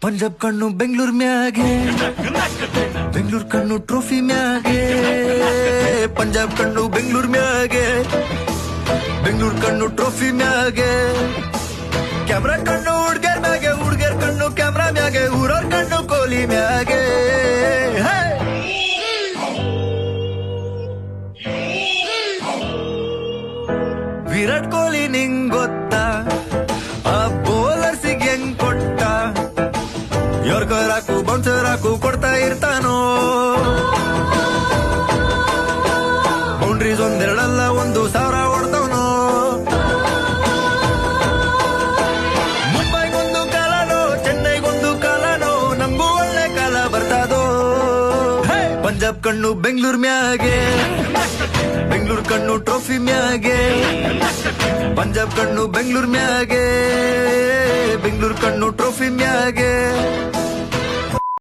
ಪಂಜಾಬ್ ಕಣ್ಣು ಬೆಂಗಳೂರು ಮ್ಯಾಗೆ, ಬೆಂಗಳೂರು ಕಣ್ಣು ಟ್ರೋಫಿ ಮ್ಯಾಗೆ. ಪಂಜಾಬ್ ಕಣ್ಣು ಬೆಂಗಳೂರು ಮ್ಯಾಗೆ, ಬೆಂಗಳೂರು ಕಣ್ಣು ಟ್ರೋಫಿ ಮ್ಯಾಗೆ. ಕ್ಯಾಮ್ರಾ ಕಣ್ಣು ಹುಡ್ಗರ್ ಮ್ಯಾಗೆ, ಹುಡ್ಗರ್ ಕಣ್ಣು ಕ್ಯಾಮ್ರಾ ಮ್ಯಾಗೆ. ಊರವ್ರ ಕಣ್ಣು ಕೋಹ್ಲಿ ಮ್ಯಾಗೆ. ವಿರಾಟ್ ಕೊಹ್ಲಿ ನಿಂಗ್ ಗೊತ್ತಾ, ಆ ಬೌಲರ್ಸಿಗೆ ಹೆಂಗ್ ಕೊಟ್ಟ. ಯೋರ್ಕರ್ ಹಾಕು ಬೌನ್ಸರ್ ಹಾಕು ಕೊಡ್ತಾ ಇರ್ತಾನೋ. ಬೌಂಡ್ರೀಸ್ ಒಂದೆರಡಲ್ಲ 1,000 ಹೊಡ್ತವನೋ. ಮುಂಬೈಗೊಂದು ಕಾಲನೋ, ಚೆನ್ನೈಗೊಂದು ಕಾಲನೋ, ನಮಗೂ ಒಳ್ಳೆ ಕಾಲ ಬರ್ತದೋ. ಪಂಜಾಬ್ ಕಣ್ಣು ಬೆಂಗಳೂರು ಮ್ಯಾಗೆ, ಬೆಂಗಳೂರು ಕಣ್ಣು ಟ್ರೋಫಿ ಮ್ಯಾಗೆ. ಪಂಜಾಬ್ ಕಣ್ಣು ಬೆಂಗಳೂರು ಮ್ಯಾಗೆ, ಬೆಂಗಳೂರು ಕಣ್ಣು ಟ್ರೋಫಿ ಮ್ಯಾಗೆ.